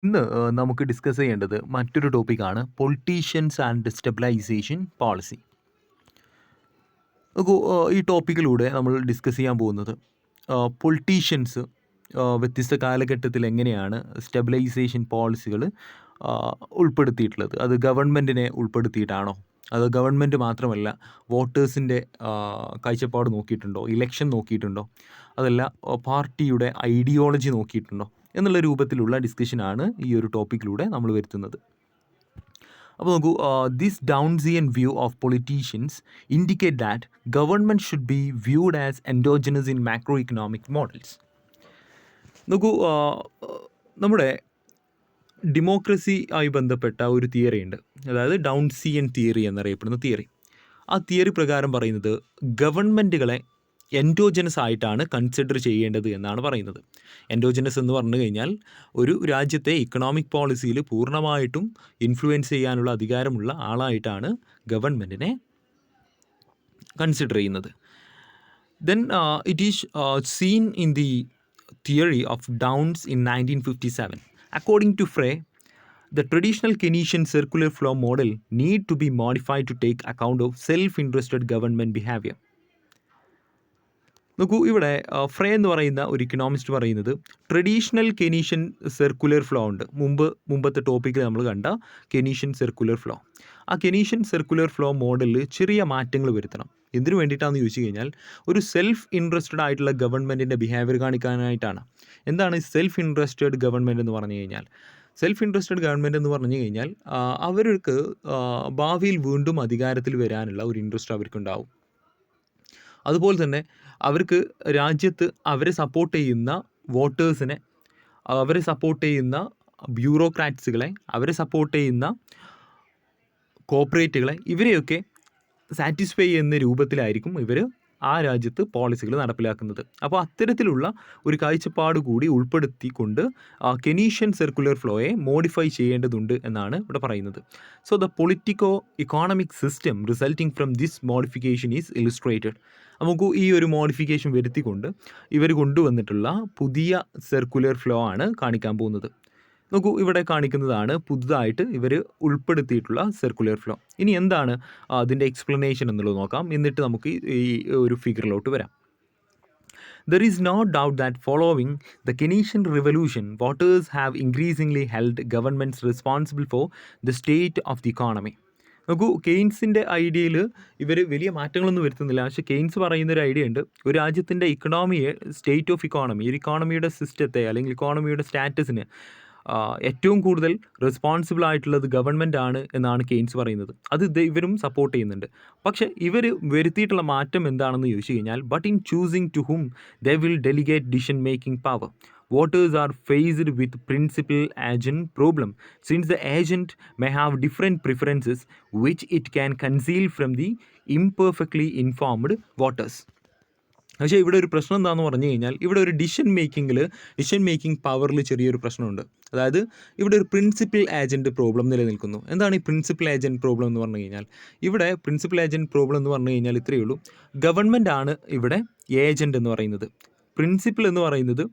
ഇന്ന് നമുക്ക് ഡിസ്കസ് ചെയ്യേണ്ടത് മറ്റൊരു ടോപ്പിക്കാണ് പൊളിറ്റീഷ്യൻസ് ആൻഡ് സ്റ്റെബിലൈസേഷൻ പോളിസി. നോക്കൂ, ഈ ടോപ്പിക്കിലൂടെ നമ്മൾ ഡിസ്കസ് ചെയ്യാൻ പോകുന്നത് പൊളിറ്റീഷ്യൻസ് വ്യത്യസ്ത കാലഘട്ടത്തിൽ എങ്ങനെയാണ് സ്റ്റെബിലൈസേഷൻ പോളിസികൾ ഉൾപ്പെടുത്തിയിട്ടുള്ളത്. അത് ഗവൺമെൻറ്റിനെ ഉൾപ്പെടുത്തിയിട്ടാണോ, അത് ഗവൺമെൻറ് മാത്രമല്ല വോട്ടേഴ്സിൻ്റെ കാഴ്ചപ്പാട് നോക്കിയിട്ടുണ്ടോ, ഇലക്ഷൻ നോക്കിയിട്ടുണ്ടോ, അതല്ല പാർട്ടിയുടെ ഐഡിയോളജി നോക്കിയിട്ടുണ്ടോ എന്നുള്ള രൂപത്തിലുള്ള ഡിസ്കഷനാണ് ഈ ഒരു ടോപ്പിക്കിലൂടെ നമ്മൾ വരുത്തുന്നത്. അപ്പോൾ നോക്കൂ, this Downsian view of politicians indicate that government should be viewed as endogenous in macro economic models. നോക്കൂ, നമ്മുടെ ഡെമോക്രസി ആയി ബന്ധപ്പെട്ട ഒരു തിയറി ഉണ്ട്, അതായത് ഡൗൺസിയൻ തിയറി എന്നറിയപ്പെടുന്ന തിയറി. ആ തിയറി പ്രകാരം പറയുന്നത് ഗവൺമെൻറ്റുകളെ എൻഡോജനസ് ആയിട്ടാണ് കൺസിഡർ ചെയ്യേണ്ടത് എന്നാണ് പറയുന്നത്. എൻഡോജനസ് എന്ന് പറഞ്ഞു കഴിഞ്ഞാൽ ഒരു രാജ്യത്തെ ഇക്കണോമിക് പോളിസിയിൽ പൂർണ്ണമായിട്ടും ഇൻഫ്ലുവൻസ് ചെയ്യാനുള്ള അധികാരമുള്ള ആളായിട്ടാണ് ഗവൺമെൻറ്റിനെ കൺസിഡർ ചെയ്യുന്നത്. Then it is seen in the theory of Downs in 1957. According to Frey, the traditional Keynesian circular flow model need to be modified to take account of self-interested government behavior. നോക്കൂ, ഇവിടെ ഫ്രേ എന്ന് പറയുന്ന ഒരു Economist പറയുന്നത് traditional Keynesian circular flow ഉണ്ട്. മുമ്പത്തെ ടോപ്പിക്കിൽ നമ്മൾ കണ്ട കെനീഷ്യൻ സർക്കുലർ ഫ്ലോ. ആ കെനീഷ്യൻ സർക്കുലർ ഫ്ലോ മോഡലിൽ ചെറിയ മാറ്റങ്ങൾ വരുത്തണം. എന്തിനു വേണ്ടിയിട്ടാണെന്ന് ചോദിച്ചു കഴിഞ്ഞാൽ ഒരു സെൽഫ് ഇൻട്രസ്റ്റഡ് ആയിട്ടുള്ള ഗവൺമെൻറ്റിൻ്റെ ബിഹേവിയർ കാണിക്കാനായിട്ടാണ്. എന്താണ് സെൽഫ് ഇൻട്രസ്റ്റഡ് ഗവൺമെൻറ് എന്ന് പറഞ്ഞു കഴിഞ്ഞാൽ? സെൽഫ് ഇൻട്രസ്റ്റഡ് ഗവൺമെൻറ് എന്ന് പറഞ്ഞു കഴിഞ്ഞാൽ അവർക്ക് ഭാവിയിൽ വീണ്ടും അധികാരത്തിൽ വരാനുള്ള ഒരു ഇൻട്രസ്റ്റ് അവർക്കുണ്ടാവും. അതുപോലെ തന്നെ അവർക്ക് രാജ്യത്ത് അവരെ സപ്പോർട്ട് ചെയ്യുന്ന വോട്ടേഴ്സിനെ, അവരെ സപ്പോർട്ട് ചെയ്യുന്ന ബ്യൂറോക്രാറ്റ്സുകളെ, അവരെ സപ്പോർട്ട് ചെയ്യുന്ന കോർപ്പറേറ്റുകളെ, ഇവരെയൊക്കെ സാറ്റിസ്ഫൈ ചെയ്യുന്ന രൂപത്തിലായിരിക്കും ഇവർ ആ രാജ്യത്ത് പോളിസികൾ നടപ്പിലാക്കുന്നത്. അപ്പോൾ അത്തരത്തിലുള്ള ഒരു കാഴ്ചപ്പാട് കൂടി ഉൾപ്പെടുത്തിക്കൊണ്ട് കെനീഷ്യൻ സർക്കുലർ ഫ്ലോയെ മോഡിഫൈ ചെയ്യേണ്ടതുണ്ട് എന്നാണ് ഇവിടെ പറയുന്നത്. So the politico economic system resulting from this modification is illustrated. നമുക്ക് ഈ ഒരു മോഡിഫിക്കേഷൻ വരുത്തിക്കൊണ്ട് ഇവർ കൊണ്ടുവന്നിട്ടുള്ള പുതിയ സർക്കുലർ ഫ്ലോ ആണ് കാണിക്കാൻ പോകുന്നത്. നോക്കൂ, ഇവിടെ കാണിക്കുന്നതാണ് പുതുതായിട്ട് ഇവർ ഉൾപ്പെടുത്തിയിട്ടുള്ള സർക്കുലർ ഫ്ലോ. ഇനി എന്താണ് അതിൻ്റെ എക്സ്പ്ലനേഷൻ എന്നുള്ളത് നോക്കാം, എന്നിട്ട് നമുക്ക് ഈ ഒരു ഫിഗറിലോട്ട് വരാം. There is no doubt that following the Keynesian revolution, voters have increasingly held governments responsible for the state of the economy. നോക്കൂ, കെയ്ൻസിൻ്റെ ഐഡിയയിൽ ഇവർ വലിയ മാറ്റങ്ങളൊന്നും വരുത്തുന്നില്ല. പക്ഷേ കെയ്ൻസ് പറയുന്നൊരു ഐഡിയ ഉണ്ട്, ഒരു രാജ്യത്തിൻ്റെ ഇക്കണോമിയെ, സ്റ്റേറ്റ് ഓഫ് ഇക്കോണമി, ഒരു ഇക്കോണമിയുടെ സിസ്റ്റത്തെ അല്ലെങ്കിൽ ഇക്കോണമിയുടെ സ്റ്റാറ്റസിന് ഏറ്റവും കൂടുതൽ റെസ്പോൺസിബിൾ ആയിട്ടുള്ളത് ഗവൺമെൻറ് ആണ് എന്നാണ് കെയ്ൻസ് പറയുന്നത്. അത് ഇവരും സപ്പോർട്ട് ചെയ്യുന്നുണ്ട്. പക്ഷേ ഇവർ വരുത്തിയിട്ടുള്ള മാറ്റം എന്താണെന്ന് ചോദിച്ചു കഴിഞ്ഞാൽ, but in choosing to whom they will delegate decision making power. Voters are faced with principal-agent problem, since the agent may have different preferences which it can conceal from the imperfectly informed voters. പക്ഷേ ഇവിടെ ഒരു പ്രശ്നം എന്താണെന്ന് പറഞ്ഞു കഴിഞ്ഞാൽ, ഇവിടെ ഒരു decision making പവറിൽ ചെറിയൊരു പ്രശ്നമുണ്ട്. അതായത് ഇവിടെ ഒരു പ്രിൻസിപ്പൽ ഏജൻറ്റ് പ്രോബ്ലം നിലനിൽക്കുന്നു. എന്താണ് ഈ പ്രിൻസിപ്പൽ ഏജൻറ്റ് പ്രോബ്ലം എന്ന് പറഞ്ഞു കഴിഞ്ഞാൽ? ഇവിടെ പ്രിൻസിപ്പൽ ഏജൻറ്റ് പ്രോബ്ലം എന്ന് പറഞ്ഞു കഴിഞ്ഞാൽ ഇത്രയേ ഉള്ളൂ, ഗവൺമെൻറ് ആണ് ഇവിടെ ഏജൻറ്റ് എന്ന് പറയുന്നത്. പ്രിൻസിപ്പൽ എന്ന് പറയുന്നത്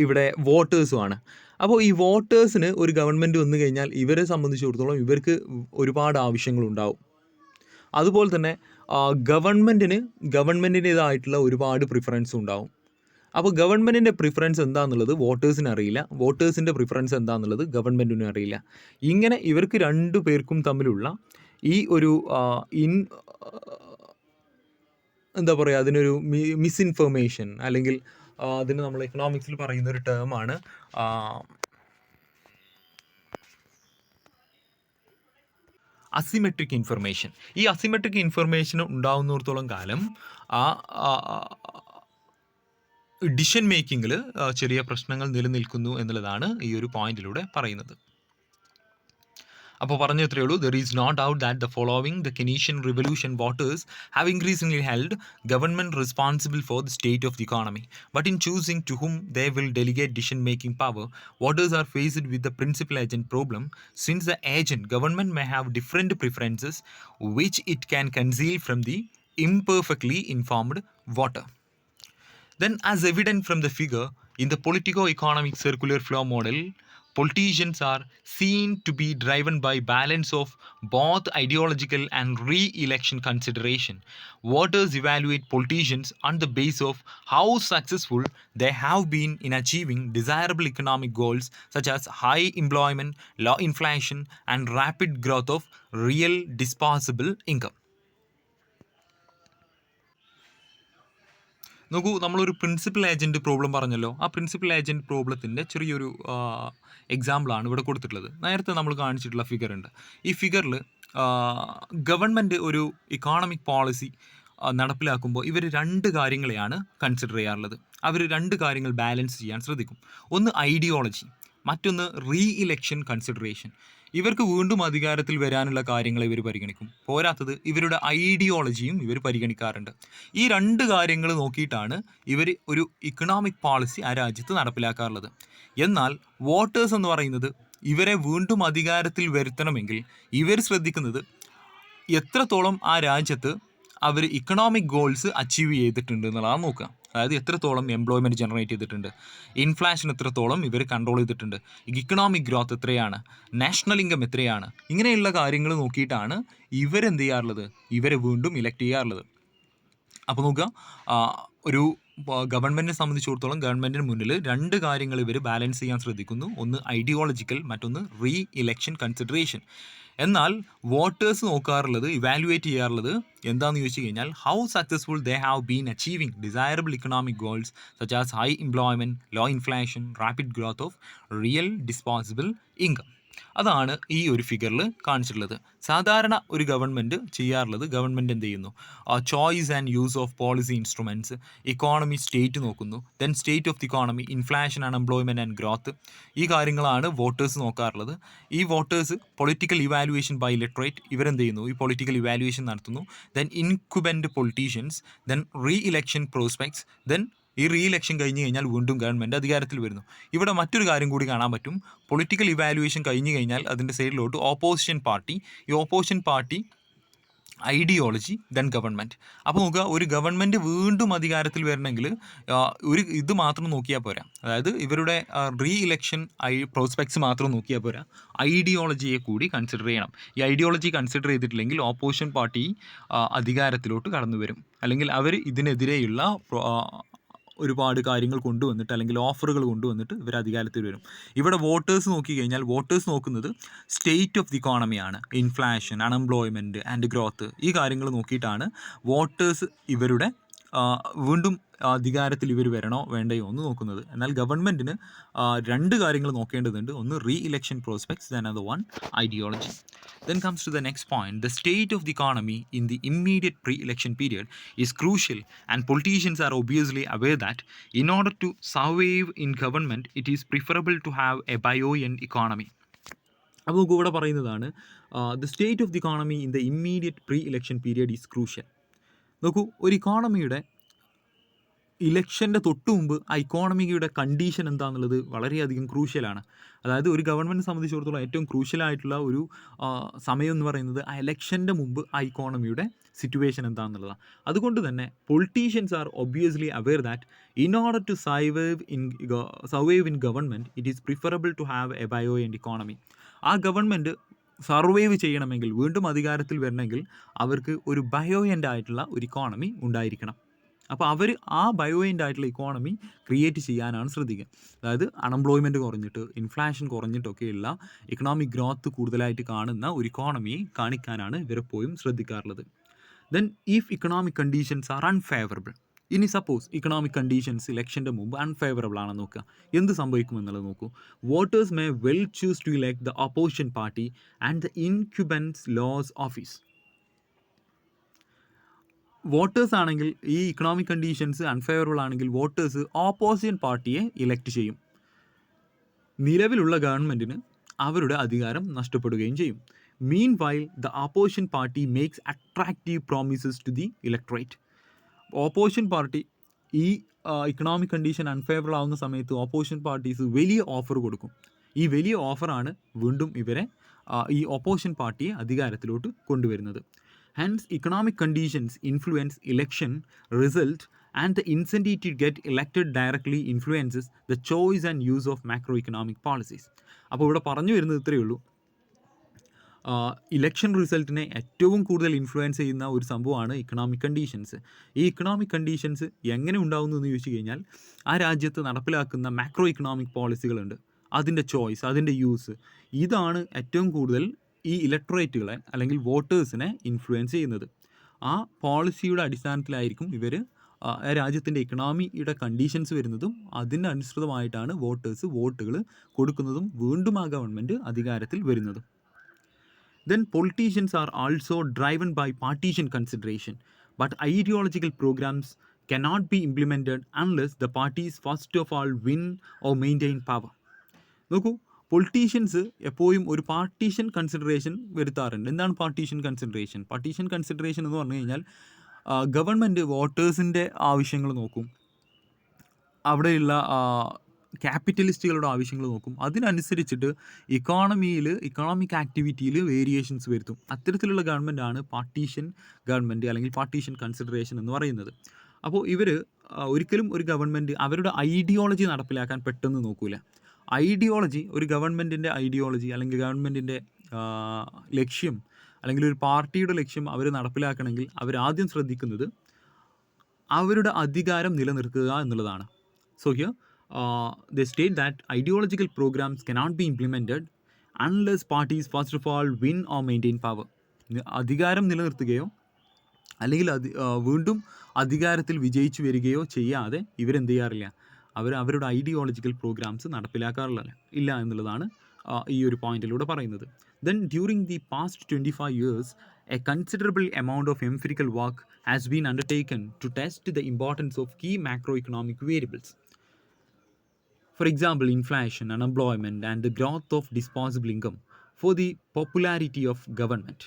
ഇവിടെ വോട്ടേഴ്സുമാണ്. അപ്പോൾ ഈ വോട്ടേഴ്സിന് ഒരു ഗവൺമെൻറ് വന്നു കഴിഞ്ഞാൽ ഇവരെ സംബന്ധിച്ചിടത്തോളം ഇവർക്ക് ഒരുപാട് ആവശ്യങ്ങളുണ്ടാവും. അതുപോലെ തന്നെ ഗവൺമെൻറ്റിൻ്റേതായിട്ടുള്ള ഒരുപാട് പ്രിഫറൻസും ഉണ്ടാവും. അപ്പോൾ ഗവൺമെൻറ്റിൻ്റെ പ്രിഫറൻസ് എന്താണെന്നുള്ളത് വോട്ടേഴ്സിന് അറിയില്ല, വോട്ടേഴ്സിൻ്റെ പ്രിഫറൻസ് എന്താണെന്നുള്ളത് ഗവൺമെൻറ്റിനും അറിയില്ല. ഇങ്ങനെ ഇവർക്ക് രണ്ടു പേർക്കും തമ്മിലുള്ള ഈ ഒരു എന്താ പറയുക, അതിനൊരു മിസ്ഇൻഫർമേഷൻ, അല്ലെങ്കിൽ അതിന് നമ്മൾ എക്കണോമിക്സിൽ പറയുന്ന ഒരു ടേമാണ് അസിമെട്രിക് ഇൻഫർമേഷൻ. ഈ അസിമെട്രിക് ഇൻഫർമേഷൻ ഉണ്ടാവുന്നിടത്തോളം കാലം ആ ഡിസിഷൻ മേക്കിങ്ങിൽ ചെറിയ പ്രശ്നങ്ങൾ നിലനിൽക്കുന്നു എന്നുള്ളതാണ് ഈ ഒരു പോയിന്റിലൂടെ പറയുന്നത്. അപ്പോൾ പറഞ്ഞു ഇത്രയേ ഉള്ളൂ. There is no doubt that the following the Keynesian revolution voters have increasingly held government responsible for the state of the economy, but in choosing to whom they will delegate decision making power, voters are faced with the principal agent problem, since the agent government may have different preferences which it can conceal from the imperfectly informed voter. Then, as evident from the figure, In the politico-economic circular flow model, politicians are seen to be driven by balance of both ideological and re-election consideration. Voters evaluate politicians on the basis of how successful they have been in achieving desirable economic goals such as high employment, low inflation, and rapid growth of real disposable income. നോക്കൂ, നമ്മളൊരു principal agent problem പറഞ്ഞല്ലോ. ആ principal agent പ്രോബ്ലത്തിൻ്റെ ചെറിയൊരു എക്സാമ്പിളാണ് ഇവിടെ കൊടുത്തിട്ടുള്ളത്. നേരത്തെ നമ്മൾ കാണിച്ചിട്ടുള്ള ഫിഗർ ഉണ്ട്. ഈ ഫിഗറിൽ ഗവൺമെൻറ് ഒരു ഇക്കോണമിക് പോളിസി നടപ്പിലാക്കുമ്പോൾ ഇവർ രണ്ട് കാര്യങ്ങളെയാണ് കൺസിഡർ ചെയ്യാറുള്ളത്. അവർ രണ്ട് കാര്യങ്ങൾ ബാലൻസ് ചെയ്യാൻ ശ്രദ്ധിക്കും. ഒന്ന് ഐഡിയോളജി, മറ്റൊന്ന് റീ ഇലക്ഷൻ കൺസിഡറേഷൻ. ഇവർക്ക് വീണ്ടും അധികാരത്തിൽ വരാനുള്ള കാര്യങ്ങൾ ഇവർ പരിഗണിക്കും. പോരാത്തത് ഇവരുടെ ഐഡിയോളജിയും ഇവർ പരിഗണിക്കാറുണ്ട്. ഈ രണ്ട് കാര്യങ്ങൾ നോക്കിയിട്ടാണ് ഇവർ ഒരു ഇക്കണോമിക് പോളിസി ആ രാജ്യത്ത് നടപ്പിലാക്കാറുള്ളത്. എന്നാൽ വോട്ടേഴ്സ് എന്ന് പറയുന്നത് ഇവരെ വീണ്ടും അധികാരത്തിൽ വരുത്തണമെങ്കിൽ ഇവർ ശ്രദ്ധിക്കുന്നത് എത്രത്തോളം ആ രാജ്യത്ത് അവർ ഇക്കണോമിക് ഗോൾസ് അച്ചീവ് ചെയ്തിട്ടുണ്ട് എന്നുള്ളതാണ് നോക്കുക. അതായത് എത്രത്തോളം എംപ്ലോയ്മെൻറ്റ് ജനറേറ്റ് ചെയ്തിട്ടുണ്ട്, ഇൻഫ്ലേഷൻ എത്രത്തോളം ഇവർ കൺട്രോൾ ചെയ്തിട്ടുണ്ട്, ഇക്കണോമിക് ഗ്രോത്ത് എത്രയാണ്, നാഷണൽ ഇൻകം എത്രയാണ്, ഇങ്ങനെയുള്ള കാര്യങ്ങൾ നോക്കിയിട്ടാണ് ഇവരെന്ത് ചെയ്യാറുള്ളത്, ഇവരെ വീണ്ടും ഇലക്ട് ചെയ്യാറുള്ളത്. അപ്പോൾ നോക്കുക, ഒരു ഗവൺമെൻറ്റിനെ സംബന്ധിച്ചിടത്തോളം ഗവൺമെൻറ്റിന് മുന്നിൽ രണ്ട് കാര്യങ്ങൾ ഇവർ ബാലൻസ് ചെയ്യാൻ ശ്രദ്ധിക്കുന്നു. ഒന്ന് ഐഡിയോളജിക്കൽ, മറ്റൊന്ന് റീ ഇലക്ഷൻ കൺസിഡറേഷൻ. എന്നാൽ വോട്ടേഴ്സ് നോക്കാറുള്ളത്, ഇവാലുവേറ്റ് ചെയ്യാറുള്ളത് എന്താണെന്ന് ചോദിച്ചു കഴിഞ്ഞാൽ how successful they have been achieving desirable economic goals such as high employment, low inflation, rapid growth of real disposable income. അതാണ് ഈ ഒരു ഫിഗറിൽ കാണിച്ചിട്ടുള്ളത്. സാധാരണ ഒരു ഗവൺമെൻറ് ചെയ്യാറുള്ളത്, ഗവൺമെൻറ് എന്ത് ചെയ്യുന്നു, choice and use of policy instruments, economy state നോക്കുന്നു, then state of the economy, inflation, unemployment and growth. ഈ കാര്യങ്ങളാണ് വോട്ടേഴ്സ് നോക്കാറുള്ളത്. ഈ voters political evaluation by literate, ഇവരെന്ത് ചെയ്യുന്നു, ഈ പൊളിറ്റിക്കൽ ഇവാലുവേഷൻ നടത്തുന്നു. Then incumbent politicians, then reelection prospects, then ഈ റീ ഇലക്ഷൻ കഴിഞ്ഞ് കഴിഞ്ഞാൽ വീണ്ടും ഗവൺമെൻറ് അധികാരത്തിൽ വരുന്നു. ഇവിടെ മറ്റൊരു കാര്യം കൂടി കാണാൻ പറ്റും. പൊളിറ്റിക്കൽ ഇവാലുവേഷൻ കഴിഞ്ഞ് കഴിഞ്ഞാൽ അതിൻ്റെ സൈഡിലോട്ട് ഓപ്പോസിഷൻ പാർട്ടി, ഈ opposition party ideology, then government. അപ്പോൾ നോക്കുക, ഒരു ഗവൺമെൻറ് വീണ്ടും അധികാരത്തിൽ വരണമെങ്കിൽ ഒരു ഇത് മാത്രം നോക്കിയാൽ പോരാ. അതായത് ഇവരുടെ റീ ഇലക്ഷൻ പ്രോസ്പെക്ട്സ് മാത്രം നോക്കിയാൽ പോരാ, ഐഡിയോളജിയെ കൂടി കൺസിഡർ ചെയ്യണം. ഈ ഐഡിയോളജി കൺസിഡർ ചെയ്തിട്ടില്ലെങ്കിൽ ഓപ്പോസിഷൻ പാർട്ടി അധികാരത്തിലോട്ട് കടന്നു വരും. അല്ലെങ്കിൽ അവർ ഇതിനെതിരെയുള്ള ഒരുപാട് കാര്യങ്ങൾ കൊണ്ടുവന്നിട്ട്, അല്ലെങ്കിൽ ഓഫറുകൾ കൊണ്ടുവന്നിട്ട് ഇവർ അധികാരത്തിൽ വരും. ഇവിടെ വോട്ടേഴ്സ് നോക്കിക്കഴിഞ്ഞാൽ വോട്ടേഴ്സ് നോക്കുന്നത് സ്റ്റേറ്റ് ഓഫ് ദി ഇക്കോണമിയാണ്, ഇൻഫ്ലേഷൻ, അൺഎംപ്ലോയ്മെൻറ്റ് ആൻഡ് ഗ്രോത്ത്. ഈ കാര്യങ്ങൾ നോക്കിയിട്ടാണ് വോട്ടേഴ്സ് ഇവരുടെ വീണ്ടും അധികാരത്തിൽ ഇവർ വരണോ വേണ്ടയോ എന്ന് നോക്കുന്നത്. എന്നാൽ ഗവൺമെൻറ്റിന് രണ്ട് കാര്യങ്ങൾ നോക്കേണ്ടതുണ്ട്. ഒന്ന് re election prospects, then other one ideology. Then comes to the next point. The state of the economy in the immediate pre-election period is crucial, and politicians are obviously aware that in order to survive in government, it is preferable to have a buoyant economy. അപ്പോൾ ഇവിടെ പറയുന്നതാണ് the state of the economy in the immediate pre-election period is crucial. നോക്കൂ, ഒരു ഇക്കോണമിയുടെ ഇലക്ഷൻ്റെ തൊട്ട് മുമ്പ് ആ ഇക്കോണമിയുടെ condition എന്താണെന്നുള്ളത് വളരെയധികം ക്രൂഷ്യലാണ്. അതായത് ഒരു ഗവൺമെൻറ്റിനെ സംബന്ധിച്ചിടത്തോളം ഏറ്റവും ക്രൂഷ്യലായിട്ടുള്ള ഒരു സമയം എന്ന് പറയുന്നത് ആ ഇലക്ഷൻ്റെ മുമ്പ് ആ ഇക്കോണമിയുടെ സിറ്റുവേഷൻ എന്താണെന്നുള്ളതാണ്. അതുകൊണ്ട് തന്നെ politicians are obviously aware that in order to survive in government it is preferable to have a buoyant economy. ആ ഗവൺമെൻറ് സർവൈവ് ചെയ്യണമെങ്കിൽ, വീണ്ടും അധികാരത്തിൽ വരണമെങ്കിൽ അവർക്ക് ഒരു ബയോയൻ്റ് ആയിട്ടുള്ള ഒരു ഇക്കോണമി ഉണ്ടായിരിക്കണം. അപ്പോൾ അവർ ആ ബയോയൻ്റ് ആയിട്ടുള്ള ഇക്കോണമി ക്രിയേറ്റ് ചെയ്യാനാണ് ശ്രദ്ധിക്കുക. അതായത് അൺഎംപ്ലോയ്മെൻറ്റ് കുറഞ്ഞിട്ട്, ഇൻഫ്ലേഷൻ കുറഞ്ഞിട്ടൊക്കെയുള്ള ഇക്കണോമിക് ഗ്രോത്ത് കൂടുതലായിട്ട് കാണുന്ന ഒരു ഇക്കോണമിയെ കാണിക്കാനാണ് ഇവരെപ്പോഴും ശ്രദ്ധിക്കാറുള്ളത്. Then if economic conditions are unfavourable, ഇനി സപ്പോസ് ഇക്കണോമിക് കണ്ടീഷൻസ് ഇലക്ഷൻ്റെ മുമ്പ് അൺഫേവറബിൾ ആണെന്ന് നോക്കുക, എന്ത് സംഭവിക്കുമെന്നുള്ളത് നോക്കൂ. Voters may well choose to elect the opposition party and the incumbents lose office. Voters ആണെങ്കിൽ ഈ ഇക്കണോമിക് കണ്ടീഷൻസ് അൺഫേവറബിൾ ആണെങ്കിൽ വോട്ടേഴ്സ് ഓപ്പോസിഷൻ പാർട്ടിയെ ഇലക്ട് ചെയ്യും. നിലവിലുള്ള ഗവൺമെൻറ്റിന് അവരുടെ അധികാരം നഷ്ടപ്പെടുകയും ചെയ്യും. Meanwhile the opposition party makes attractive promises to the electorate. Opposition party ഈ ഇക്കണോമിക് കണ്ടീഷൻ അൺഫേവറബിൾ ആവുന്ന സമയത്ത് ഓപ്പോസിഷൻ പാർട്ടീസ് വലിയ ഓഫർ കൊടുക്കും. ഈ വലിയ ഓഫറാണ് വീണ്ടും ഇവരെ ഈ ഓപ്പോസിഷൻ പാർട്ടിയെ അധികാരത്തിലോട്ട് കൊണ്ടുവരുന്നത്. Hence, economic conditions influence election result and the incentive to get elected directly influences the choice and use of macroeconomic policies. അപ്പോൾ ഇവിടെ പറഞ്ഞു വരുന്നത് ഇത്രയേ ഉള്ളൂ. ഇലക്ഷൻ റിസൾട്ടിനെ ഏറ്റവും കൂടുതൽ ഇൻഫ്ലുവൻസ് ചെയ്യുന്ന ഒരു സംഭവമാണ് ഇക്കണോമിക് കണ്ടീഷൻസ്. ഈ ഇക്കണോമിക് കണ്ടീഷൻസ് എങ്ങനെ ഉണ്ടാകുന്നു എന്ന് ചോദിച്ചു കഴിഞ്ഞാൽ, ആ രാജ്യത്ത് നടപ്പിലാക്കുന്ന മാക്രോ ഇക്കണോമിക് പോളിസികളുണ്ട്, അതിൻ്റെ ചോയ്സ്, അതിൻ്റെ യൂസ്, ഇതാണ് ഏറ്റവും കൂടുതൽ ഈ ഇലക്ട്രേറ്റുകളെ അല്ലെങ്കിൽ വോട്ടേഴ്സിനെ ഇൻഫ്ലുവൻസ് ചെയ്യുന്നത്. ആ പോളിസിയുടെ അടിസ്ഥാനത്തിലായിരിക്കും ഇവർ രാജ്യത്തിൻ്റെ ഇക്കണോമിയുടെ കണ്ടീഷൻസ് വരുന്നതും അതിന് അനുസൃതമായിട്ടാണ് വോട്ടേഴ്സ് വോട്ടുകൾ കൊടുക്കുന്നതും വീണ്ടും ആ ഗവൺമെൻറ് അധികാരത്തിൽ വരുന്നതും. Then politicians are also driven by partisan consideration, but ideological programs cannot be implemented unless the parties first of all win or maintain power. നോക്കൂ, പൊളിറ്റീഷ്യൻസ് എപ്പോഴും ഒരു പാർട്ടീഷൻ കൺസിഡറേഷൻ വരുത്താറുണ്ട്. എന്താണ് പാർട്ടീഷൻ കൺസിഡറേഷൻ? പാർട്ടീഷൻ കൺസിഡറേഷൻ എന്ന് പറഞ്ഞു കഴിഞ്ഞാൽ government വോട്ടേഴ്സിൻ്റെ ആവശ്യങ്ങൾ നോക്കും, അവിടെയുള്ള ക്യാപിറ്റലിസ്റ്റുകളുടെ ആവശ്യങ്ങൾ നോക്കും, അതിനനുസരിച്ചിട്ട് ഇക്കണോമിക് ആക്ടിവിറ്റിയിൽ വേരിയേഷൻസ് വരുത്തും. അത്തരത്തിലുള്ള ഗവൺമെൻറ്റാണ് പാർട്ടീഷൻ ഗവൺമെൻറ് അല്ലെങ്കിൽ പാർട്ടീഷൻ കൺസിഡറേഷൻ എന്ന് പറയുന്നത്. അപ്പോൾ ഇവർ ഒരിക്കലും ഒരു ഗവൺമെൻറ് അവരുടെ ഐഡിയോളജി നടപ്പിലാക്കാൻ പെട്ടെന്ന് നോക്കൂല. ഒരു ഗവൺമെൻറ്റിൻ്റെ ഐഡിയോളജി അല്ലെങ്കിൽ ഗവൺമെൻറ്റിൻ്റെ ലക്ഷ്യം അല്ലെങ്കിൽ ഒരു പാർട്ടിയുടെ ലക്ഷ്യം അവർ നടപ്പിലാക്കണമെങ്കിൽ അവരാദ്യം ശ്രദ്ധിക്കുന്നത് അവരുടെ അധികാരം നിലനിർത്തുക എന്നുള്ളതാണ്. So here they state that ideological programs cannot be implemented unless parties first of all win or maintain power. അധികാരം നിലനിർത്തുകയോ അല്ലെങ്കിൽ വീണ്ടും അധികാരത്തിൽ വിജയിച്ചു വരികയോ ചെയ്യാതെ ഇവരെന്ത് ചെയ്യാറില്ല, അവരുടെ ഐഡിയോളജിക്കൽ പ്രോഗ്രാംസ് നടപ്പിലാക്കാറില്ല എന്നുള്ളതാണ് ഈ ഒരു പോയിന്റിലൂടെ പറയുന്നത്. Then during the past 25 years, a considerable amount of empirical work has been undertaken to test the importance of key macroeconomic variables. For example, inflation, unemployment, and the growth of disposable income for the popularity of government.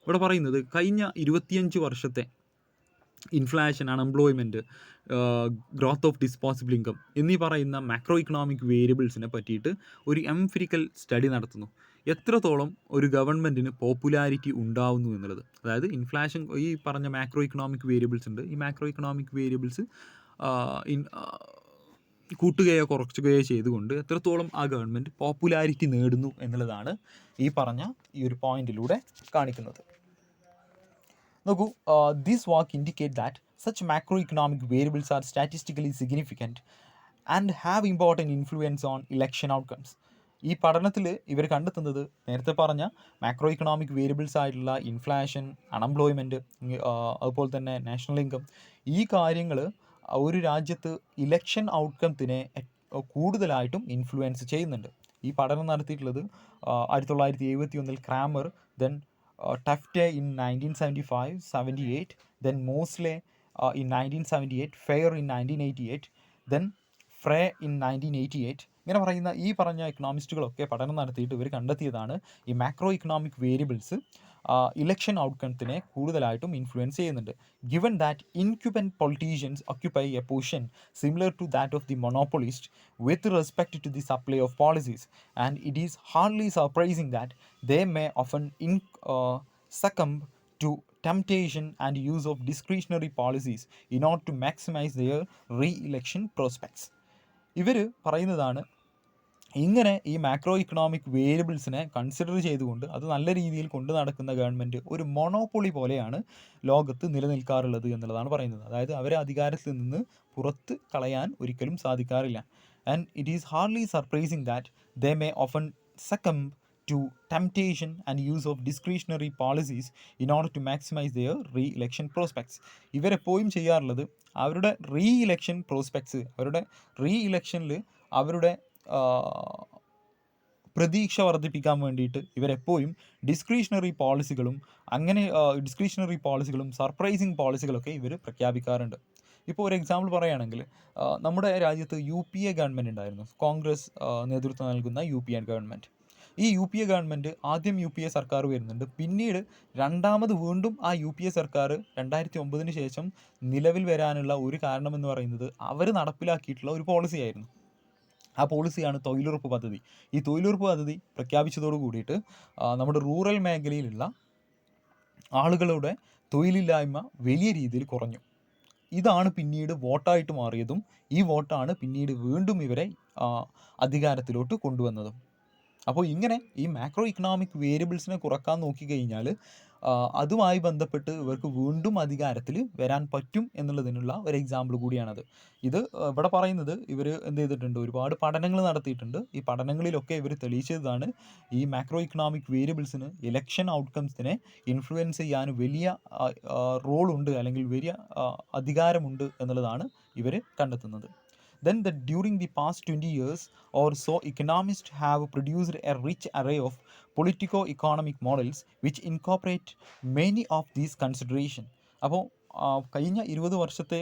ഇവിടെ പറയുന്നത് കഴിഞ്ഞ 25 വർഷത്തെ inflation, unemployment, growth of disposable income എന്നീ പറയുന്ന macro economic വേരിയബിൾസിനെ പറ്റിയിട്ട് ഒരു എംഫിരിക്കൽ study നടത്തുന്നു. എത്രത്തോളം ഒരു ഗവൺമെൻറ്റിന് പോപ്പുലാരിറ്റി ഉണ്ടാവുന്നു എന്നുള്ളത്. അതായത് ഇൻഫ്ലേഷൻ, ഈ പറഞ്ഞ മാക്രോ ഇക്കണോമിക് വേരിയബിൾസ് ഉണ്ട്, ഈ മാക്രോ ഇക്കണോമിക് വേരിയബിൾസ് കൂട്ടുകയോ കുറയ്ക്കുകയോ ചെയ്തുകൊണ്ട് എത്രത്തോളം ആ ഗവൺമെൻറ് പോപ്പുലാരിറ്റി നേടുന്നു എന്നുള്ളതാണ് ഈ പറഞ്ഞ ഈ ഒരു പോയിന്റിലൂടെ കാണിക്കുന്നത്. നോക്കൂ, this walk indicate that such macro economic variables are statistically significant and have important influence on election outcomes. ഈ പഠനത്തിൽ ഇവർ കണ്ടെത്തുന്നത് നേരത്തെ പറഞ്ഞ മാക്രോ ഇക്കണോമിക് വേരിയബിൾസ് ആയിട്ടുള്ള ഇൻഫ്ലേഷൻ, അൺഎംപ്ലോയ്മെൻറ്റ്, അതുപോലെ തന്നെ നാഷണൽ ഇൻകം, ഈ കാര്യങ്ങൾ ഒരു രാജ്യത്ത് ഇലക്ഷൻ ഔട്ട്കത്തിനെ കൂടുതലായിട്ടും ഇൻഫ്ലുവൻസ് ചെയ്യുന്നുണ്ട്. ഈ പഠനം നടത്തിയിട്ടുള്ളത് 1971 Kramer, then Tufte in 1975-78, then Mosley in 1978, Fair in 1988, then Frey in 1988. ഇങ്ങനെ പറയുന്ന ഈ പറഞ്ഞ എക്കണോമിസ്റ്റുകളൊക്കെ പഠനം നടത്തിയിട്ട് ഇവർ കണ്ടെത്തിയതാണ് ഈ മാക്രോ ഇക്കണോമിക് വേരിയബിൾസ് ഇലക്ഷൻ ഔട്ട്കത്തിനെ കൂടുതലായിട്ടും ഇൻഫ്ലുവൻസ് ചെയ്യുന്നുണ്ട്. Given that incumbent politicians occupy a position similar to that of the monopolist with respect to the supply of policies, and it is hardly surprising that they may often succumb to temptation and use of discretionary policies in order to maximize their re-election prospects. ഇവർ പറയുന്നതാണ്, ഇങ്ങനെ ഈ macro economic വേരിയബിൾസിനെ consider ചെയ്തുകൊണ്ട് അത് നല്ല രീതിയിൽ കൊണ്ടു നടക്കുന്ന ഗവൺമെൻറ് ഒരു മൊണോപ്പൊളി പോലെയാണ് ലോകത്ത് നിലനിൽക്കാറുള്ളത് എന്നുള്ളതാണ് പറയുന്നത്. അതായത് അവരെ അധികാരത്തിൽ നിന്ന് പുറത്ത് കളയാൻ ഒരിക്കലും സാധിക്കാറില്ല. And it is hardly surprising that they may often succumb to temptation and use of discretionary policies in order to maximize their re-election prospects. ഇവരെപ്പോഴും ചെയ്യാറുള്ളത് അവരുടെ റീഇലക്ഷൻ പ്രോസ്പെക്ട്സ്, അവരുടെ റീഇലക്ഷനിൽ അവരുടെ പ്രതീക്ഷ വർദ്ധിപ്പിക്കാൻ വേണ്ടിയിട്ട് ഇവരെപ്പോഴും ഡിസ്ക്രിഷണറി പോളിസികളും സർപ്രൈസിങ് പോളിസികളൊക്കെ ഇവർ പ്രഖ്യാപിക്കാറുണ്ട്. ഇപ്പോൾ ഒരു എക്സാമ്പിൾ പറയുകയാണെങ്കിൽ, നമ്മുടെ രാജ്യത്ത് UPA ഗവൺമെൻറ് ഉണ്ടായിരുന്നു, കോൺഗ്രസ് നേതൃത്വം നൽകുന്ന UPA ഗവൺമെൻറ്. ഈ UPA ഗവൺമെൻറ് ആദ്യം UPA സർക്കാർ വരുന്നുണ്ട്, പിന്നീട് രണ്ടാമത് വീണ്ടും ആ UPA സർക്കാർ 2009 ശേഷം നിലവിൽ വരാനുള്ള ഒരു കാരണമെന്ന് പറയുന്നത് അവർ നടപ്പിലാക്കിയിട്ടുള്ള ഒരു പോളിസി ആയിരുന്നു. ആ പോളിസിയാണ് തൊഴിലുറപ്പ് പദ്ധതി. ഈ തൊഴിലുറപ്പ് പദ്ധതി പ്രഖ്യാപിച്ചതോട് കൂടിയിട്ട് നമ്മുടെ റൂറൽ മേഖലയിലുള്ള ആളുകളുടെ തൊഴിലില്ലായ്മ വലിയ രീതിയിൽ കുറഞ്ഞു. ഇതാണ് പിന്നീട് വോട്ടായിട്ട് മാറിയതും ഈ വോട്ടാണ് പിന്നീട് വീണ്ടും ഇവരെ അധികാരത്തിലോട്ട് കൊണ്ടുവന്നതും. അപ്പോൾ ഇങ്ങനെ ഈ മാക്രോ ഇക്കണോമിക് വേരിയബിൾസിനെ കുറക്കാൻ നോക്കിക്കഴിഞ്ഞാൽ അതുമായി ബന്ധപ്പെട്ട് ഇവർക്ക് വീണ്ടും അധികാരത്തിൽ വരാൻ പറ്റും എന്നുള്ളതിനുള്ള ഒരു എക്സാമ്പിൾ കൂടിയാണത്. ഇത് ഇവിടെ പറയുന്നത് ഇവർ എന്ത് ചെയ്തിട്ടുണ്ട്, ഒരുപാട് പഠനങ്ങൾ നടത്തിയിട്ടുണ്ട്. ഈ പഠനങ്ങളിലൊക്കെ ഇവർ തെളിയിച്ചതാണ് ഈ മാക്രോ ഇക്കണോമിക് വേരിയബിൾസിന് ഇലക്ഷൻ ഔട്ട്കംസിനെ ഇൻഫ്ലുവൻസ് ചെയ്യാൻ വലിയ റോളുണ്ട്, അല്ലെങ്കിൽ വലിയ അധികാരമുണ്ട് എന്നുള്ളതാണ് ഇവർ കണ്ടെത്തുന്നത്. Then during the past 20 years or so, economists have produced a rich array of politico-economic models which incorporate many of these considerations. അപ്പോൾ കഴിഞ്ഞ 20 വർഷത്തെ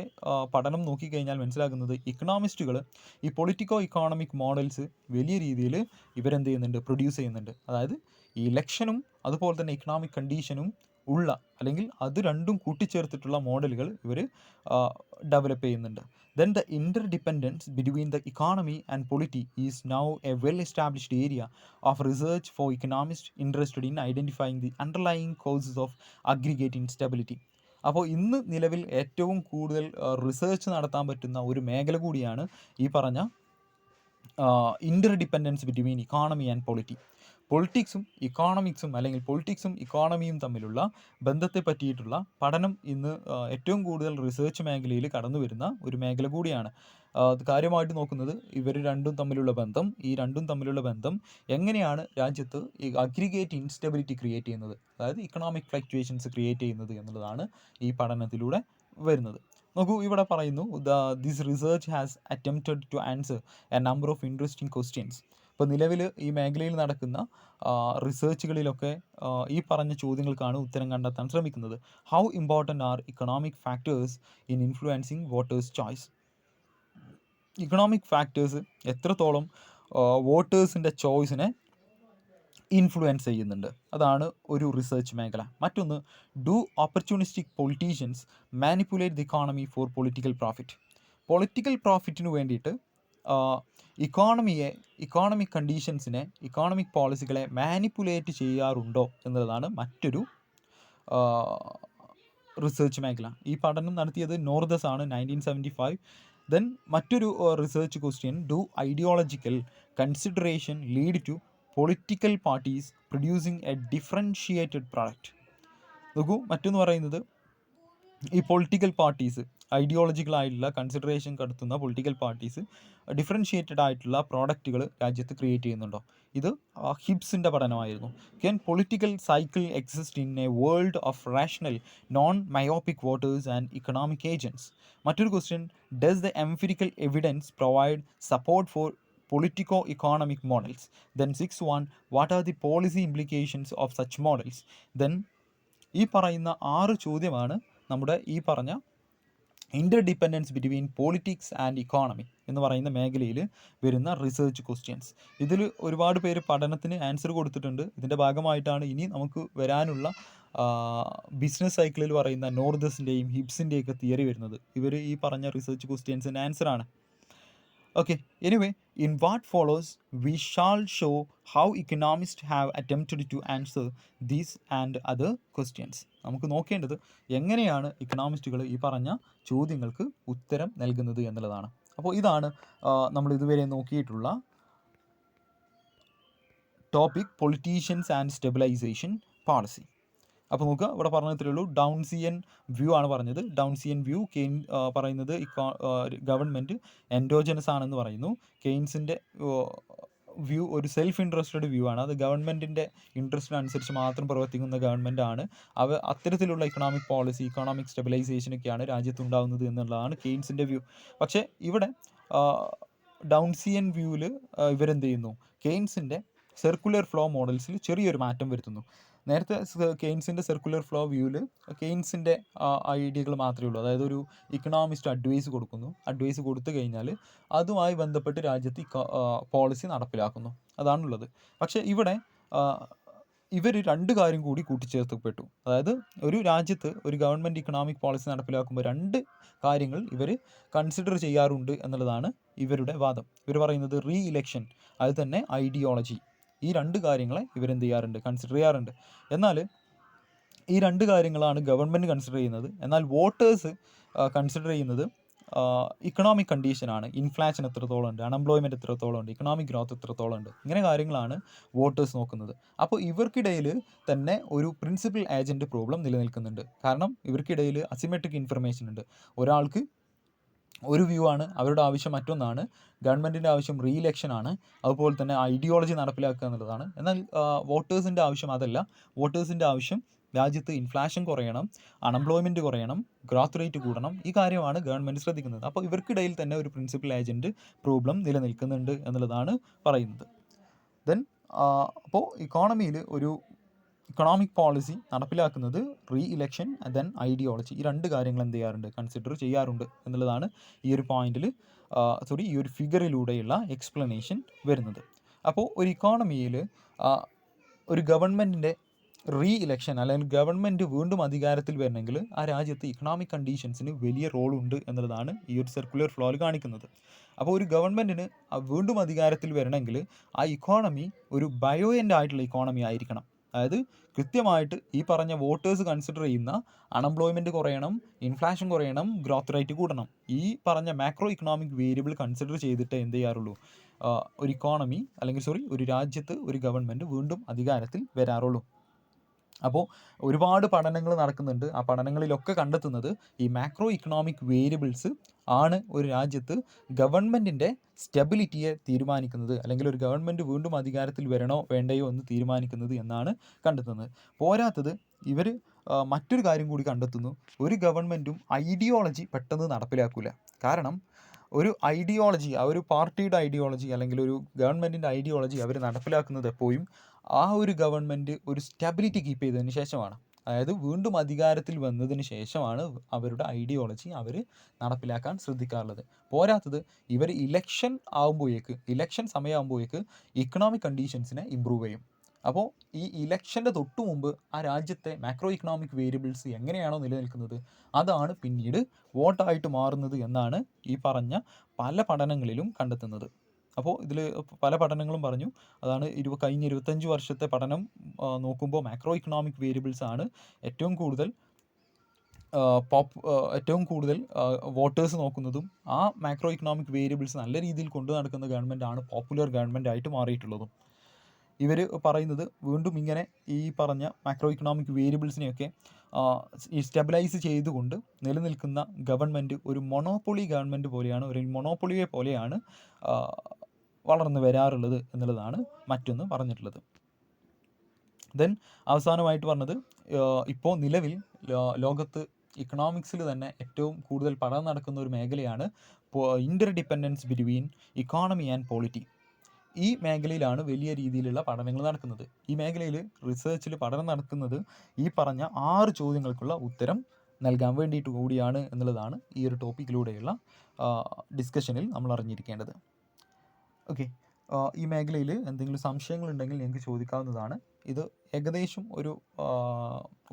പഠനം നോക്കിക്കഴിഞ്ഞാൽ മനസ്സിലാക്കുന്നത് ഇക്കണോമിസ്റ്റുകൾ ഈ പൊളിറ്റിക്കോ ഇക്കോണമിക് മോഡൽസ് വലിയ രീതിയിൽ ഇവരെന്ത് ചെയ്യുന്നുണ്ട്, പ്രൊഡ്യൂസ് ചെയ്യുന്നുണ്ട്. അതായത് ഈ ഇലക്ഷനും അതുപോലെ തന്നെ ഇക്കണോമിക് കണ്ടീഷനും ഉള്ള, അല്ലെങ്കിൽ അത് രണ്ടും കൂട്ടിച്ചേർത്തിട്ടുള്ള മോഡലുകൾ ഇവർ ഡെവലപ്പ് ചെയ്യുന്നുണ്ട്. Then the interdependence between the economy and polity is now a well-established area of research for economists interested in identifying the underlying causes of aggregate instability. അപ്പോൾ ഇന്ന് നിലവിൽ ഏറ്റവും കൂടുതൽ റിസർച്ച് നടത്താൻ പറ്റുന്ന ഒരു മേഖല കൂടിയാണ് ഈ പറഞ്ഞ interdependence between economy and polity. പൊളിറ്റിക്സും ഇക്കോണമിക്സും അല്ലെങ്കിൽ പൊളിറ്റിക്സും ഇക്കോണമിയും തമ്മിലുള്ള ബന്ധത്തെ പറ്റിയിട്ടുള്ള പഠനം ഇന്ന് ഏറ്റവും കൂടുതൽ റിസർച്ച് മേഖലയിൽ കടന്നു വരുന്ന ഒരു മേഖല കൂടിയാണ്. കാര്യമായിട്ട് നോക്കുന്നത് ഇവർ രണ്ടും തമ്മിലുള്ള ബന്ധം, ഈ രണ്ടും തമ്മിലുള്ള ബന്ധം എങ്ങനെയാണ് രാജ്യത്ത് ഈ അഗ്രിഗേറ്റ് ഇൻസ്റ്റബിലിറ്റി ക്രിയേറ്റ് ചെയ്യുന്നത്, അതായത് ഇക്കണോമിക് ഫ്ലക്ച്വേഷൻസ് ക്രിയേറ്റ് ചെയ്യുന്നത് എന്നുള്ളതാണ് ഈ പഠനത്തിലൂടെ വരുന്നത്. നോക്കൂ, ഇവിടെ പറയുന്നു this research has attempted to answer a number of interesting questions. ഇപ്പോൾ നിലവിൽ ഈ മേഖലയിൽ നടക്കുന്ന റിസർച്ചുകളിലൊക്കെ ഈ പറഞ്ഞ ചോദ്യങ്ങൾക്കാണ് ഉത്തരം കണ്ടെത്താൻ ശ്രമിക്കുന്നത്. How important are economic factors in influencing voters choice? Economic factors എത്രത്തോളം വോട്ടേഴ്സിൻ്റെ ചോയ്സിനെ ഇൻഫ്ലുവൻസ് ചെയ്യുന്നുണ്ട്, അതാണ് ഒരു റിസർച്ച് മേഖല. മറ്റൊന്ന്, do opportunistic politicians manipulate the economy for political profit? Political പ്രോഫിറ്റിന് വേണ്ടിയിട്ട് ഇക്കോണമിക് കണ്ടീഷൻസിനെ, ഇക്കോണമിക് പോളിസികളെ മാനിപ്പുലേറ്റ് ചെയ്യാറുണ്ടോ എന്നുള്ളതാണ് മറ്റൊരു റിസർച്ച് മേഖല. ഈ പഠനം നടത്തിയത് നോർദസ് ആണ്, 1975. ദെൻ മറ്റൊരു research question, do ideological consideration lead to political parties producing a differentiated product? നോക്കൂ, മറ്റൊന്ന് പറയുന്നത് ഈ പൊളിറ്റിക്കൽ പാർട്ടീസ്, ഐഡിയോളജിക്കലായിട്ടുള്ള കൺസിഡറേഷൻ കടത്തുന്ന പൊളിറ്റിക്കൽ പാർട്ടീസ് ഡിഫറൻഷിയേറ്റഡ് ആയിട്ടുള്ള പ്രോഡക്റ്റുകൾ രാജ്യത്ത് ക്രിയേറ്റ് ചെയ്യുന്നുണ്ടോ? ഇത് ഹിബ്സിൻ്റെ പഠനമായിരുന്നു. Can political cycle exist in a world of rational non myopic voters and economic agents? മറ്റൊരു question, does the empirical evidence provide support for politico-economic models? Then 6.1, what are the policy implications of such models? Then ഈ പറയുന്ന 6 ചോദ്യമാണ് നമ്മുടെ ഈ പറഞ്ഞ interdependence between politics and economy എന്ന് പറയുന്ന മേഖലയിൽ വരുന്ന റിസർച്ച് ക്വസ്റ്റ്യൻസ്. ഇതിൽ ഒരുപാട് പേര് പഠനത്തിന് ആൻസർ കൊടുത്തിട്ടുണ്ട്. ഇതിൻ്റെ ഭാഗമായിട്ടാണ് ഇനി നമുക്ക് വരാനുള്ള ബിസിനസ് സൈക്കിളിൽ പറയുന്ന നോർദസിൻ്റെയും ഹിബ്സിൻ്റെയൊക്കെ തിയറി വരുന്നത്. ഇവർ ഈ പറഞ്ഞ research ക്വസ്റ്റ്യൻസിൻ്റെ ആൻസറാണ്. Okay, anyway, in what follows, we shall show how economists have attempted to answer these and other questions. നമുക്ക് നോക്കേണ്ടത് എങ്ങനെയാണ് ഇക്കണോമിസ്റ്റുകൾ ഈ പറഞ്ഞ ചോദ്യങ്ങൾക്ക് ഉത്തരം നൽകുന്നത് എന്നുള്ളതാണ്. അപ്പോൾ ഇതാണ് നമ്മൾ ഇതുവരെ നോക്കിയിട്ടുള്ള topic, politicians and stabilisation policy. അപ്പോൾ നോക്കുക, ഇവിടെ പറഞ്ഞത്രേ ഉള്ളൂ. ഡൗൺസിയൻ വ്യൂ ആണ് പറഞ്ഞത്. ഡൗൺസിയൻ വ്യൂ പറയുന്നത് ഗവൺമെൻറ് എൻഡോജനസ് ആണെന്ന് പറയുന്നു. കെയ്ൻസിൻ്റെ വ്യൂ ഒരു സെൽഫ് ഇൻട്രസ്റ്റഡ് വ്യൂ ആണ്. അത് ഗവൺമെൻറ്റിൻ്റെ ഇൻട്രസ്റ്റിനനുസരിച്ച് മാത്രം പ്രവർത്തിക്കുന്ന ഗവൺമെൻറ് ആണ്. അത്തരത്തിലുള്ള ഇക്കണോമിക് പോളിസി, ഇക്കണോമിക് സ്റ്റെബിലൈസേഷനൊക്കെയാണ് രാജ്യത്തുണ്ടാകുന്നത് എന്നുള്ളതാണ് കെയ്ൻസിൻ്റെ വ്യൂ. പക്ഷേ ഇവിടെ ഡൗൺസിയൻ വ്യൂവിൽ ഇവരെന്ത് ചെയ്യുന്നു, കെയ്ൻസിൻ്റെ സർക്കുലർ ഫ്ലോ മോഡൽസിൽ ചെറിയൊരു മാറ്റം വരുത്തുന്നു. നേരത്തെ കെയ്ൻസിൻ്റെ സർക്കുലർ ഫ്ലോ വ്യൂവിൽ കെയ്ൻസിൻ്റെ ഐഡിയകൾ മാത്രമേ ഉള്ളൂ. അതായത് ഒരു ഇക്കണോമിസ്റ്റ് അഡ്വൈസ് കൊടുക്കുന്നു, അഡ്വൈസ് കൊടുത്തു കഴിഞ്ഞാൽ അതുമായി ബന്ധപ്പെട്ട് രാജ്യത്ത് പോളിസി നടപ്പിലാക്കുന്നു, അതാണുള്ളത്. പക്ഷേ ഇവിടെ ഇവർ 2 കാര്യം കൂടി കൂട്ടിച്ചേർത്തപ്പെട്ടു. അതായത് ഒരു രാജ്യത്ത് ഒരു ഗവൺമെൻറ് ഇക്കണോമിക് പോളിസി നടപ്പിലാക്കുമ്പോൾ 2 കാര്യങ്ങൾ ഇവർ കൺസിഡർ ചെയ്യാറുണ്ട് എന്നുള്ളതാണ് ഇവരുടെ വാദം. ഇവർ പറയുന്നത് റീ ഇലക്ഷൻ, അത് തന്നെ ഐഡിയോളജി, ഈ 2 കാര്യങ്ങളെ ഇവരെന്ത് ചെയ്യാറുണ്ട്, കൺസിഡർ ചെയ്യാറുണ്ട്. എന്നാൽ ഈ 2 കാര്യങ്ങളാണ് ഗവൺമെൻറ് കൺസിഡർ ചെയ്യുന്നത്. എന്നാൽ വോട്ടേഴ്സ് കൺസിഡർ ചെയ്യുന്നത് ഇക്കണോമിക് കണ്ടീഷനാണ്. ഇൻഫ്ലേഷൻ എത്രത്തോളം ഉണ്ട്, അൺഎംപ്ലോയ്മെൻറ്റ് എത്രത്തോളം ഉണ്ട്, ഇക്കണോമിക് ഗ്രോത്ത് എത്രത്തോളം ഉണ്ട്, ഇങ്ങനെ കാര്യങ്ങളാണ് വോട്ടേഴ്സ് നോക്കുന്നത്. അപ്പോൾ ഇവർക്കിടയിൽ തന്നെ ഒരു പ്രിൻസിപ്പൽ ഏജൻറ്റ് പ്രോബ്ലം നിലനിൽക്കുന്നുണ്ട്. കാരണം ഇവർക്കിടയിൽ അസിമെട്രിക് ഇൻഫർമേഷൻ ഉണ്ട്. ഒരാൾക്ക് ഒരു വ്യൂ ആണ്, അവരുടെ ആവശ്യം മറ്റൊന്നാണ്. ഗവൺമെൻറ്റിൻ്റെ ആവശ്യം റീ ഇലക്ഷനാണ്, അതുപോലെ തന്നെ ഐഡിയോളജി നടപ്പിലാക്കുക എന്നുള്ളതാണ്. എന്നാൽ വോട്ടേഴ്സിൻ്റെ ആവശ്യം അതല്ല. വോട്ടേഴ്സിൻ്റെ ആവശ്യം രാജ്യത്ത് ഇൻഫ്ലേഷൻ കുറയണം, അൺഎംപ്ലോയ്മെൻറ്റ് കുറയണം, ഗ്രോത്ത് റേറ്റ് കൂടണം. ഈ കാര്യമാണ് ഗവൺമെൻറ് ശ്രദ്ധിക്കുന്നത്. അപ്പോൾ ഇവർക്കിടയിൽ തന്നെ ഒരു പ്രിൻസിപ്പൽ ഏജൻറ്റ് പ്രോബ്ലം നിലനിൽക്കുന്നുണ്ട് എന്നുള്ളതാണ് പറയുന്നത്. ദെൻ അപ്പോൾ ഇക്കോണമിയിൽ ഒരു ഇക്കണോമിക് പോളിസി നടപ്പിലാക്കുന്നത് റീ ഇലക്ഷൻ ദെൻ ഐഡിയോളജി, ഈ രണ്ട് കാര്യങ്ങൾ എന്ത് ചെയ്യാറുണ്ട്, കൺസിഡർ ചെയ്യാറുണ്ട് എന്നുള്ളതാണ് ഈ ഒരു പോയിന്റിൽ ഈ ഒരു ഫിഗറിലൂടെയുള്ള എക്സ്പ്ലനേഷൻ വരുന്നത്. അപ്പോൾ ഒരു ഇക്കോണമിയിൽ ഒരു ഗവൺമെൻറ്റിൻ്റെ റീ ഇലക്ഷൻ അല്ലെങ്കിൽ ഗവൺമെൻറ് വീണ്ടും അധികാരത്തിൽ വരണമെങ്കിൽ ആ രാജ്യത്ത് ഇക്കണോമിക് കണ്ടീഷൻസിന് വലിയ റോളുണ്ട് എന്നുള്ളതാണ് ഈ ഒരു സർക്കുലർ ഫ്ലോയിൽ കാണിക്കുന്നത്. അപ്പോൾ ഒരു ഗവൺമെൻറ്റിന് വീണ്ടും അധികാരത്തിൽ വരണമെങ്കിൽ ആ ഇക്കോണമി ഒരു ബയോയൻ്റ് ആയിട്ടുള്ള ഇക്കോണമി ആയിരിക്കണം. അതായത് കൃത്യമായിട്ട് ഈ പറഞ്ഞ വോട്ടേഴ്സ് കൺസിഡർ ചെയ്യുന്ന അൺഎംപ്ലോയ്മെൻറ്റ് കുറയണം, ഇൻഫ്ലേഷൻ കുറയണം, ഗ്രോത്ത് റേറ്റ് കൂടണം. ഈ പറഞ്ഞ മാക്രോ ഇക്കണോമിക് വേരിയബിൾ കൺസിഡർ ചെയ്തിട്ട് എന്ത് ചെയ്യാറുള്ളൂ, ഒരു ഇക്കോണമി അല്ലെങ്കിൽ ഒരു രാജ്യത്ത് ഒരു ഗവൺമെൻറ് വീണ്ടും അധികാരത്തിൽ വരാറുള്ളൂ. അപ്പോൾ ഒരുപാട് പഠനങ്ങൾ നടക്കുന്നുണ്ട്. ആ പഠനങ്ങളിലൊക്കെ കണ്ടെത്തുന്നത് ഈ മാക്രോ ഇക്കണോമിക് വേരിയബിൾസ് ആണ് ഒരു രാജ്യത്ത് ഗവൺമെൻറ്റിൻ്റെ സ്റ്റെബിലിറ്റിയെ തീരുമാനിക്കുന്നത്, അല്ലെങ്കിൽ ഒരു ഗവൺമെൻറ് വീണ്ടും അധികാരത്തിൽ വരണോ വേണ്ടയോ എന്ന് തീരുമാനിക്കുന്നത് എന്നാണ് കണ്ടെത്തുന്നത്. പോരാത്തത് ഇവർ മറ്റൊരു കാര്യം കൂടി കണ്ടെത്തുന്നു. ഒരു ഗവൺമെൻറ്റും ഐഡിയോളജി പെട്ടെന്ന് നടപ്പിലാക്കില്ല. കാരണം ഒരു ഐഡിയോളജി, ആ ഒരു പാർട്ടിയുടെ ഐഡിയോളജി അല്ലെങ്കിൽ ഒരു ഗവൺമെൻറ്റിൻ്റെ ഐഡിയോളജി അവർ നടപ്പിലാക്കുന്നത് എപ്പോഴും ആ ഒരു ഗവൺമെൻറ് ഒരു സ്റ്റെബിലിറ്റി കീപ്പ് ചെയ്തതിന് ശേഷമാണ്. അതായത് വീണ്ടും അധികാരത്തിൽ വന്നതിന് ശേഷമാണ് അവരുടെ ഐഡിയോളജി അവർ നടപ്പിലാക്കാൻ ശ്രദ്ധിക്കാറുള്ളത്. പോരാത്തത് ഇവർ ഇലക്ഷൻ സമയമാകുമ്പോഴേക്ക് ഇക്കണോമിക് കണ്ടീഷൻസിനെ ഇമ്പ്രൂവ് ചെയ്യും. അപ്പോൾ ഈ ഇലക്ഷൻ്റെ തൊട്ട് മുമ്പ് ആ രാജ്യത്തെ മാക്രോ ഇക്കണോമിക് വേരിയബിൾസ് എങ്ങനെയാണോ നിലനിൽക്കുന്നത് അതാണ് പിന്നീട് വോട്ടായിട്ട് മാറുന്നത് എന്നാണ് ഈ പറഞ്ഞ പല പഠനങ്ങളിലും കണ്ടെത്തുന്നത്. അപ്പോൾ ഇതിൽ പല പഠനങ്ങളും പറഞ്ഞു. അതാണ് കഴിഞ്ഞ 25 വർഷത്തെ പഠനം നോക്കുമ്പോൾ മാക്രോ ഇക്കണോമിക് വേരിയബിൾസ് ആണ് ഏറ്റവും കൂടുതൽ വോട്ടേഴ്സ് നോക്കുന്നതും ആ മാക്രോ ഇക്കണോമിക് വേരിയബിൾസ് നല്ല രീതിയിൽ കൊണ്ടു നടക്കുന്ന ഗവൺമെൻറ് ആണ് പോപ്പുലർ ഗവൺമെൻറ് ആയിട്ട് മാറിയിട്ടുള്ളതും. ഇവർ പറയുന്നത് വീണ്ടും ഇങ്ങനെ ഈ പറഞ്ഞ മാക്രോ ഇക്കണോമിക് വേരിയബിൾസിനെയൊക്കെ ഈ സ്റ്റെബിലൈസ് ചെയ്തുകൊണ്ട് നിലനിൽക്കുന്ന ഗവൺമെൻറ് ഒരു മൊണോപ്പൊളി ഗവൺമെൻറ് പോലെയാണ്, ഒരു മൊണോപ്പൊളിയെ പോലെയാണ് വളർന്നു വരാറുള്ളത് എന്നുള്ളതാണ് മറ്റൊന്ന് പറഞ്ഞിട്ടുള്ളത്. ദെൻ അവസാനമായിട്ട് പറഞ്ഞത് ഇപ്പോൾ നിലവിൽ ലോകത്ത് ഇക്കണോമിക്സിൽ തന്നെ ഏറ്റവും കൂടുതൽ പഠനം നടക്കുന്ന ഒരു മേഖലയാണ് interdependence between economy and polity. ഈ മേഖലയിലാണ് വലിയ രീതിയിലുള്ള പഠനങ്ങൾ നടക്കുന്നത്. ഈ മേഖലയിൽ റിസർച്ചിൽ പഠനം നടക്കുന്നത് ഈ പറഞ്ഞ 6 ചോദ്യങ്ങൾക്കുള്ള ഉത്തരം നൽകാൻ വേണ്ടിയിട്ട് കൂടിയാണ് എന്നുള്ളതാണ് ഈ ഒരു ടോപ്പിക്കിലൂടെയുള്ള ഡിസ്കഷനിൽ നമ്മൾ അറിഞ്ഞിരിക്കേണ്ടത്. ഓക്കെ, ഈ മേഖലയിൽ എന്തെങ്കിലും സംശയങ്ങളുണ്ടെങ്കിൽ നിങ്ങൾക്ക് ചോദിക്കാവുന്നതാണ്. ഇത് ഏകദേശം ഒരു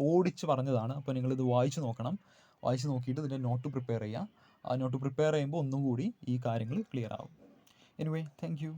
ഓടിച്ച് പറഞ്ഞതാണ്. അപ്പോൾ നിങ്ങളിത് വായിച്ച് നോക്കണം. വായിച്ച് നോക്കിയിട്ട് ഇതിൻ്റെ നോട്ട് പ്രിപ്പയർ ചെയ്യുക. ആ നോട്ട് പ്രിപ്പയർ ചെയ്യുമ്പോൾ ഒന്നും കൂടി ഈ കാര്യങ്ങൾ ക്ലിയർ ആവും. Anyway, thank you.